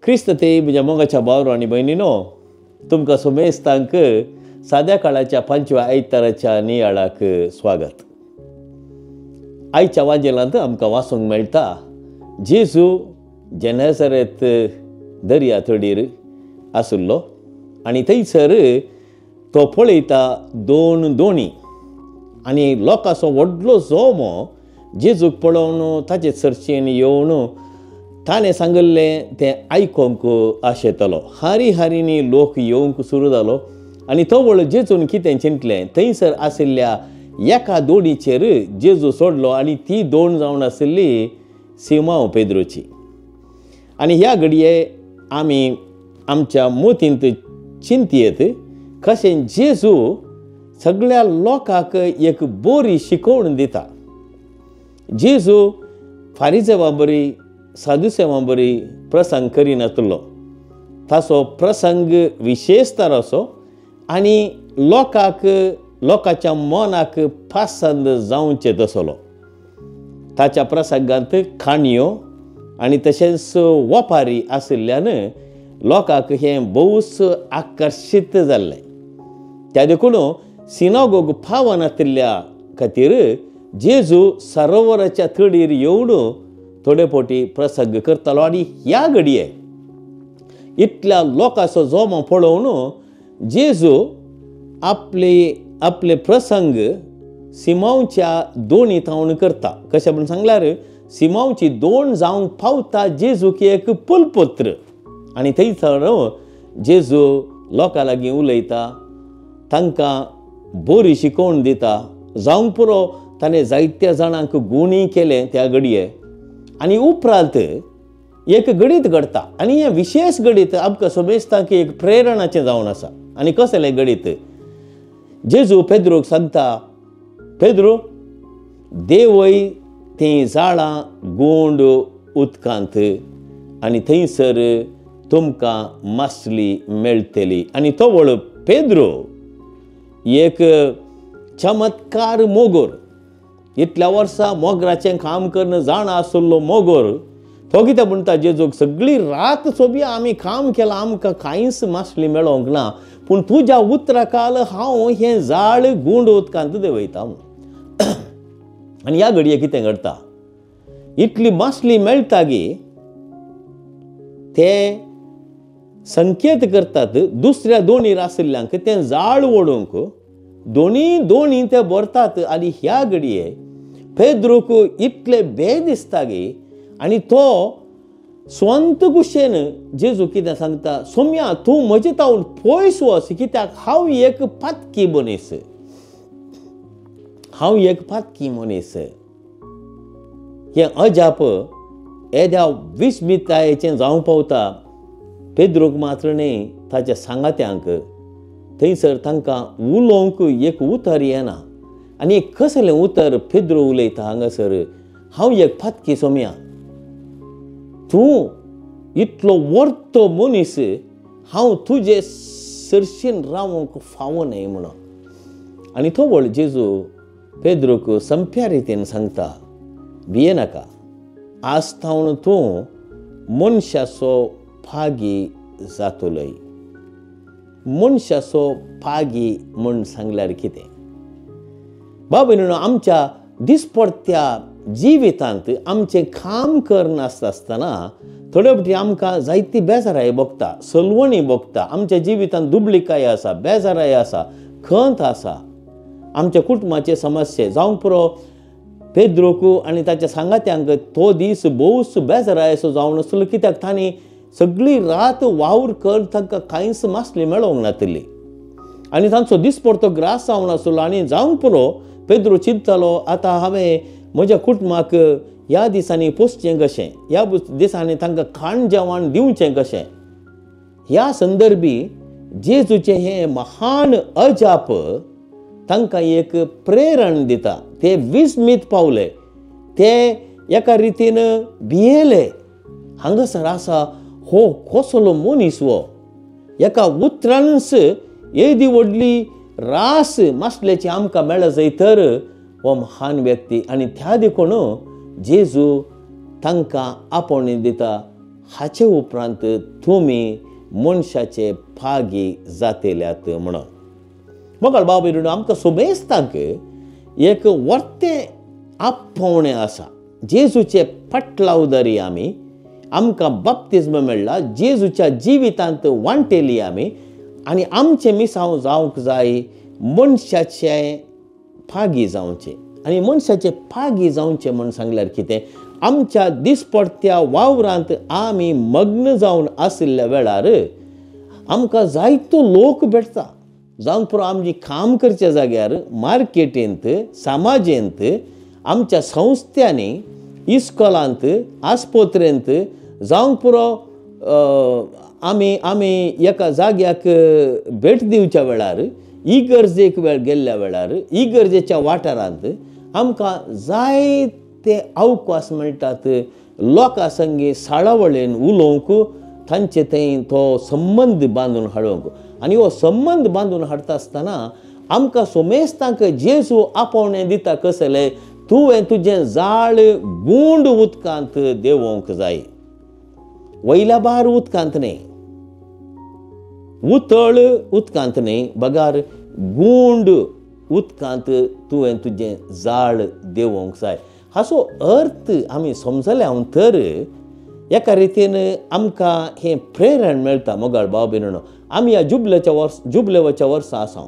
क्रिस्त ते म्हज्या मोगाच्या भावारो आनी भयणीनो, तुमकां सोमेस्तांक साद्या काळाच्या 5व्या आयताराच्या नियाळाक स्वागत. आयच्या वाजेलांत आमकां वाचूंक मेळटा जेजू जेनेझारेत दर्या तडीर आसुल्लो आनी थंयसर तो पळयता 2 दोणी आनी लोकांचो व्हडलो जोमो जेजूक पळोवन ताचे सर्चेन येवन ताणें सांगल्लें तें आयकोंक आशेतलो. हारी हारीनी लोक येवंक सुरू जालो आनी तो वळ जेजून कितें चिंतलें, थंयसर आशिल्ल्या एका दोणीचेर जेजू सोडलो आनी ती दोण जावन आशिल्ली सिमांव पेद्रोची. आनी ह्या घडये आमी आमच्या मोतींत चिंतयेत कशें जेजू सगळ्या लोकांक एक बरी शिकवण दिता. जेजू फारिजेवां बरी सादुसेवां बरी प्रसंग करिनासलो. ताचो प्रसंग विशेषतर असो आनी लोकांच्या मनाक पसंद जावचें तसलो. ताच्या प्रसंगांत खाणयो आनी तशेंच वपारी आशिल्ल्यान लोकांक हें भोवूच आकर्शीत जाल्लें. त्या देखून सिनागोग फावनाशिल्ल्या खातीर जेजू सरोवराच्या तडीर येवन थोडे फावटी प्रसंग करतालो आनी ह्या घडये इतल्या लोकांचो जोमो पळोवन जेजू आपले प्रसंग सिमांवच्या दोणी थावन करता. कशें म्हणून सांगल्यार सिमांवची दोण जावंक पावता जेजूक एक पुलपत्र आनी थंयसर जेजू लोकां लागीं उलयता, तांकां बरी शिकवण दिता. जावंक पुरो ताणें जायत्या जाणांक गुणी केलें त्या घडये आनी उपरांत एक गणीत घडटा आनी हें विशेष गणीत आमकां सोमेस्तांक एक प्रेरणाचें जावन आसा. आनी कसलें गणीत? जेजू पेद्रोक सांगता, पेद्रो देवय तीं झाडां गोंड उदकांत आनी थंयसर तुमकां मासली मेळटली. आनी तो वळ पेद्रो एक चमत्कार मोगोर, इतल्या वर्सां मोगराचें काम करून जाणा आसलो मोगोर, तो कितें म्हणटा जेजूक, सगळी रात सोबी आमी काम केलां, आमकां कांयच मासली मेळोंक ना, पूण तुज्या उतराकाल हांव हें झाड गुंड उदकांत देंवयता. आनी ह्या घडये कितें घडटा, इतली मासली मेळटा गे ते संकेत करतात दुसऱ्या दोणीर आशिल्ल्यांक तें झाड ओडूंक दोणी ते भरतात. आनी ह्या घडये पेद्रोक इतले भंय दिसता गे आनी तो स्वंत कुशेन जेजू कितें सांगता, सोम्या तूं म्हजे तावन पयस वच, कित्याक हांव एक पातकी मनीस. हें अजाप येद्या विस्मितायेचें जावंक पावता. पेद्रोक मात्र न्ही, ताच्या सांगात्यांक थंयसर तांकां उलोवंक एक उतर येना. आनी एक कसलें उतर पेद्रो उलयता हांगासर, हांव एक फातकी सोम्या, तूं इतलो वर्तो मनीस, हांव तुजे सरशीन रावंक फावो न्हय म्हणून. आनी तो वळ जेजू पेद्रोक संप्या रितीन सांगता, भियेनाका, आज थावन तूं मनशाचो फागी जातलोय. मनशाचो फागी म्हूण सांगल्यार कितें? बाबा, आमच्या दिसपडत्या जिवितांत आमचें काम करनासतना थोडे फावटी आमकां जायती बेजाराय भोगता, सलवणी भोगता. आमच्या जिवितांत दुबळीकाय आसा, बेजाराय आसा, खंत आसा, आमच्या कुटुंबाचे समस्ये जावंक पुरो. पेद्रोक आनी ताच्या सांगात्यांक तो दीस भोवूच बेजारायसो जावन आसलो, कित्याक तांणी सगळी रात वावर कर, तांकां कांयच मासली मेळोंक नातली आनी तांचो दिसपडतो ग्रास जावन आसलो. आनी जावंक पुरो पेद्रो चिंततालो, आतां हांवें म्हज्या कुटुंबाक ह्या दिसांनी पोसचें कशें, ह्या दिसांनी तांकां खाण जेवण दिवचें कशें. ह्या संदर्भी जेजूचें हें महान अजाप तांकां एक प्रेरण दिता. ते विस्मीत पावले, ते एका रितीन भियेले. हांगासर आसा हो कसलो मनीस वो, एका उतरानच येदी व्हडली रास मासल्याची आमकां मेळ जायतर हो महान व्यक्ती. आनी त्या देखून जेजू तांकां आपोवणी दिता, हाचे उपरांत तुमी मनशाचे पागी जातेल्यात म्हणून. मोगाळ भाव भयणीनो, आमकां सोबेस्तांक एक वर्तें आपोवणें आसा. जेजूचे फाटलावदारी आमी, आमकां बाप्तिस्म मेळ्ळा, जेजूच्या जिवितांत वांटेली आमी, आनी आमचें मिसांव जावंक जाय मनशाचे पागी जावचें. आनी मनशाचे पागी जावचें म्हूण सांगल्यार कितें? आमच्या दिसपडत्या वावरांत आमी मग्न जावन आशिल्ल्या वेळार आमकां जायतो लोक भेटता. जावंक पुरो आमची काम करच्या जाग्यार, मार्केटींत, समाजेंत, आमच्या संस्थांनी, इस्कॉलांत, आस्पत्रेंत, जावंक पुरो आमी एका जाग्याक भेट दिवच्या वेळार, इगर्जेक गेल्ल्या वेळार, इगर्जेच्या वाठारांत आमकां जायते अवकाश मेळटात लोकां संगी साळावळेन उलोवंक, तांचे थंय तो संबंद बांदून हाडूंक. आनी हो संबंद बांदून हाडटा आसतना आमकां सोमेस्तांक जेजू आपोवणें दिता कसलें? तुवें तुजें जाळ गूंड उदकांत देंवोवंक जाय. वयल्या बार उदकांत न्ही, उतळ उदकांत न्ही, बगार गूंड उदकांत तुवें तुजें जाळ देंवोवंक जाय. हाचो अर्थ आमी समजल्या तर एका रितीन आमकां हें प्रेरण मेळटा. मोगाळ भाव भयणीनो, आमी ह्या जुबलेवाच्या वर्सां आसा.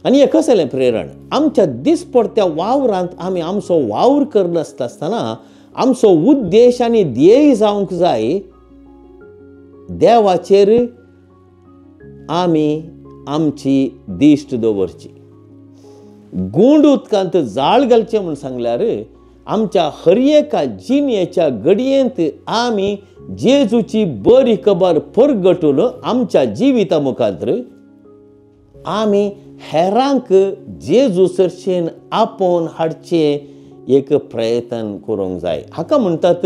आनी हें कसलें प्रेरण? आमच्या दिसपडत्या वावरांत आमी आमचो वावर करनासतना आमचो उद्देश आनी ध्येय जावंक जाय देवाचेर आमी आमची दिश्ट दवरची. गूंड उदकांत जाळ घालचें म्हूण सांगल्यार आमच्या हर एका जिणेच्या घडयेंत आमी जेजूची बरी खबर परगटून आमच्या जिविता मुखांतर आमी हेरांक जेजू सरशेन आपोवन हाडचें एक प्रयत्न करूंक जाय. हाका म्हणटात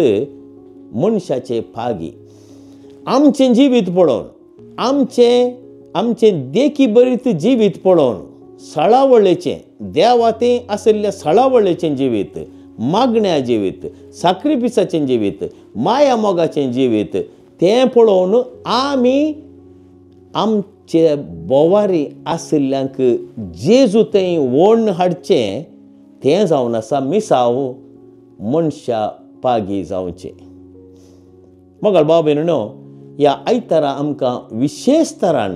मनशाचे पागी. आमचें जिवीत पळोवन, आमचें देखी बरीत जिवीत पळोवन, सळावळेचें, देवातें आशिल्ल्या सळावळेचें जिवीत, मागण्या जिवीत, साक्रिफिसाचें जिवीत, माया मोगाचें जिवीत, तें पळोवन आमी आमचे बोवारी आशिल्ल्यांक जेजू थंय ओडून हाडचें. तें जावन आसा मिसांव मनशा पागी जावचें. मोगाळ भाव भयणीनो, ह्या आयतारा आमकां विशेश तरान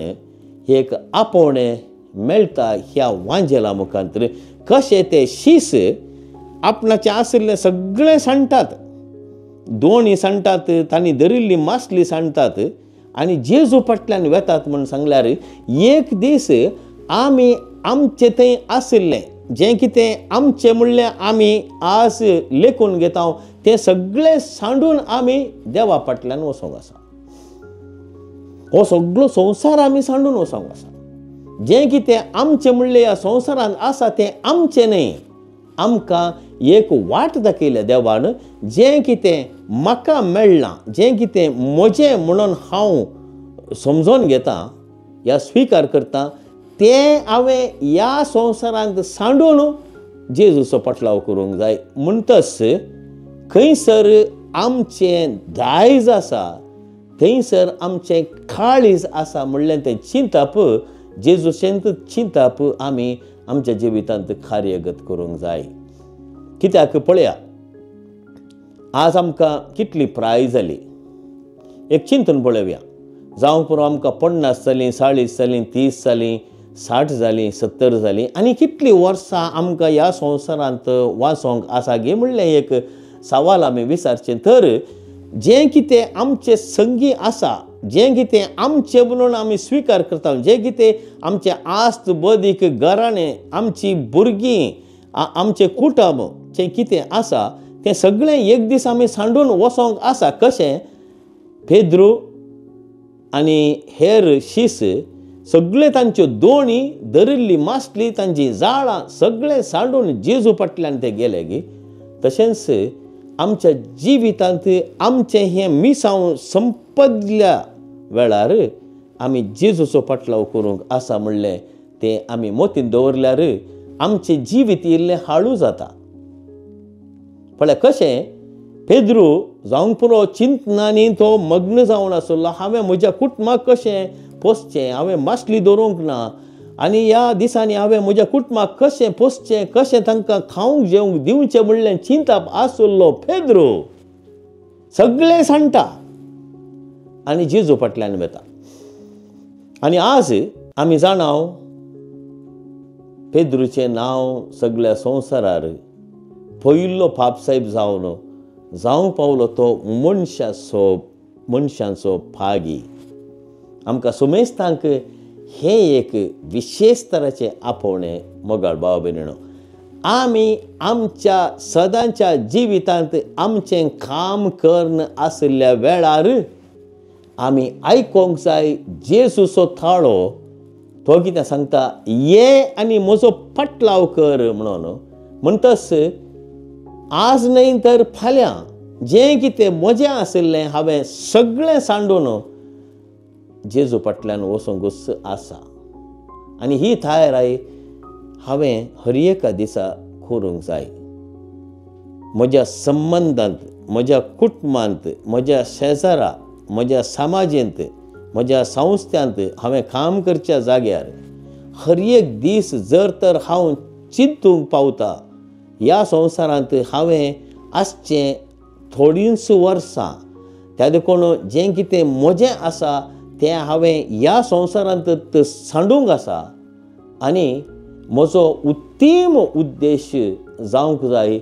एक आपोवणें मेळटा ह्या वांजेला मुखांतर. कशें तें शीस आपणाचें आशिल्लें सगळें सांडटात, दोणी सांडटात, तांणी धरिल्ली मासली सांडटात आनी जेजू फाटल्यान वेतात म्हूण सांगल्यार एक दीस आमी आमचें थंय आशिल्लें जें कितें आमचें म्हणलें आमी आज लेखून घेता तें सगळें सांडून आमी देवा फाटल्यान वचोंक आसा. हो सगळो संवसार आमी सांडून वचोंक आसा. जें कितें आमचें म्हणलें ह्या संवसारांत आसा तें आमचें न्ही. आमकां एक वाट दाखयल्या देवान. जें कितें म्हाका मेळ्ळां, जें कितें म्हजें म्हणून हांव समजून घेता, ह्या स्विकार करता, तें हांवें ह्या संवसारांत सांडून जेजूचो पटलाव करूंक जाय. म्हणटच खंयसर आमचें दायज आसा, थंयसर आमचें काळीज आसा म्हणलें तें चिंतप, जेजूचेंत चिंतप आमी आमच्या जिवितांत कार्यगत करूंक जाय. कित्याक पळया, आज आमकां कितली प्रायज जाली. एक चिंतून पळोवया. जावं पुरो आमकां 50 जालीं, 40 जालीं, 30 जालीं, 60 जालीं, 70 जालीं, आनी कितलीं वर्सां आमकां ह्या संवसारांत वाचोंक आसा गे म्हणलें एक सवाल आमी विचारचें. तर जें कितें आमचें संगी आसा, जें कितें आमचें म्हणून आमी स्विकार करता, जें कितें आमचें आस्त बदीक घराणें, आमचीं भुरगीं, आमचें कुटुंब जें कितें आसा तें सगळें एक दीस आमी सांडून वचोंक आसा. कशें पेद्रू आनी हेर शीस सगळे तांच्यो दोणी, धरिल्ली मासली, तांचीं जाळां सगळें सांडून जेजू फाटल्यान ते गेले गे. तशेंच आमच्या जिवितांत आमचें हें मिसांव संपदल्या वेळार आमी जेजूचो पटलाव करूंक आसा म्हणलें तें आमी मतींत दवरल्यार आमचें जिवीत इल्लें हाळू जाता. पळय कशें पेद्रू जावंक पुरो चिंतनांनी तो मग्न जावन आसलो. हांवें म्हज्या कुटुंबाक कशें पोसचें, हांवें मासली दवरूंक ना, आनी ह्या दिसांनी हांवें म्हज्या कुटुंबाक कशें पोसचें, कशें तांकां खावंक जेवंक दिवचें म्हणलें चिंतप आसलो पेद्रू सगळें सांडटा आनी जेजू फाटल्यान वता. आनी आज आमी जाणाव पेद्रूचें नांव सगळ्या संवसारार पयलो पापसाहेब जावंक पावलो तो मनशांचो पागी. आमकां सुमेस्तांक हे एक विशेष तराचें आपोवणें मोगाळ भाव भयणीनो. आमी आमच्या सदांच्या जिवितांत आमचें काम करन आसल्या वेळार आमी आयकोंक जाय जेजूचो थाळो. तो कितें सांगता, ये आनी म्हजो पाटलाव कर म्हणून. म्हणटस आज न्हय तर फाल्यां जें कितें म्हजें आसलें हांवें सगळें सांडून जेजू फाटल्यान वचोंकूच आसा. आनी ही थाराय हांवें हर एका दिसा करूंक जाय. म्हज्या संबंदांत, म्हज्या कुटुंबांत, म्हज्या शेजारा, म्हज्या समाजींत, म्हज्या संस्थांत, हांवें काम करच्या जाग्यार हर एक दीस जर तर हांव चिंतूंक पावता ह्या संवसारांत हांवें आसचें थोडींच वर्सां, त्या देखून जें कितें म्हजें आसा तें हांवें ह्या संवसारांत सांडूंक आसा. आनी म्हजो उत्तीम उद्देश जावंक जाय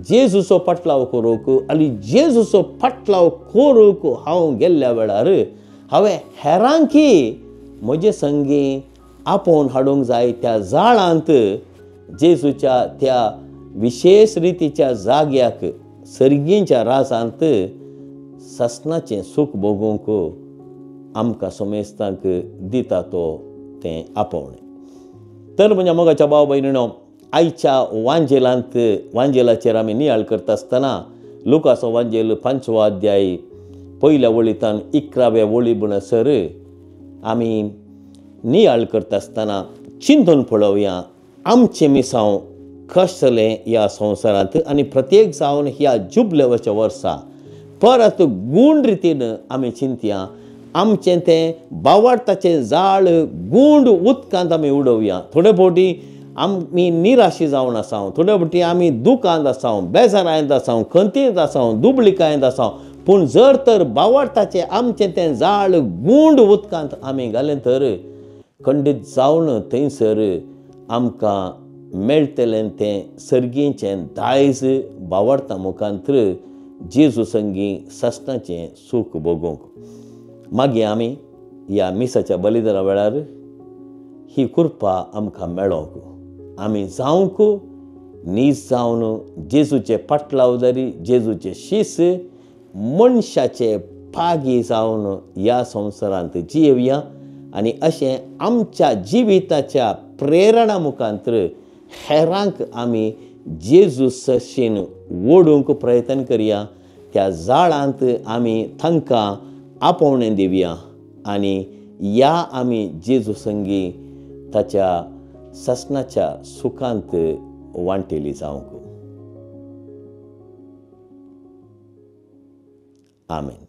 जेजूचो पाटलाव करूंक. आनी जेजूचो पाटलाव करूंक हांव गेल्ल्या वेळार हांवें हेरांकी म्हजे संगी आपोवन हाडूंक जाय त्या जाळांत, जेजूच्या त्या विशेष रितीच्या जाग्याक, सर्गीच्या राजांत ससनाचें सूख भोगूंक आमकां समेस्तांक दिता तो तें आपोवणें. तर म्हज्या मोगाच्या भाव भयणीनो, आयच्या वांजेलाचेर आमी नियाळ करता आसतना लुकाचो वांजेल 5वो अध्याय पयल्या वळींतल्यान 11व्या वळी म्हणसर आमी नियाळ करता आसतना चिंतून पळोवया आमचें मिसांव कसलें ह्या संवसारांत. आनी प्रत्येक जावन ह्या जुबलेवाच्या वर्सा परत गूण रितीन आमी चिंतया. आमचें तें बावडताचें जाळ गूंड उदकांत आमी उडोवया. थोडे फावटी आमी निराशी जावन आसां, थोडे फावटी आमी दुखांत आसां, बेजारांत आसां, खंतींत आसां, दुबळिकायेंत आसां. पूण जर तर बावडताचें आमचें तें जाळ गूंड उदकांत आमी घालें तर खंडीत जावन थंयसर आमकां मेळटलें तें सर्गीचें दायज बावडता मुखांत्र जेजू संगी ससनाचें सूख भोगूंक. मागीर आमी ह्या मिसाच्या बलिदाना वेळार ही कृपा आमकां मेळोंक आमी जावंक नीज जावन जेजूचे पाटलावदारी, जेजूचे शीस, मनशाचे पागी जावन ह्या संवसारांत जियेवया. आनी अशें आमच्या जिविताच्या प्रेरणा मुखांत्र हेरांक आमी जेजू सशीन ओडूंक प्रयत्न करया. त्या जाळांत आमी तांकां आपोवणें दिवया आनी ह्या आमी जेजू संगी ताच्या ससनाच्या सुखांत वांटेली जावंक. आमेन.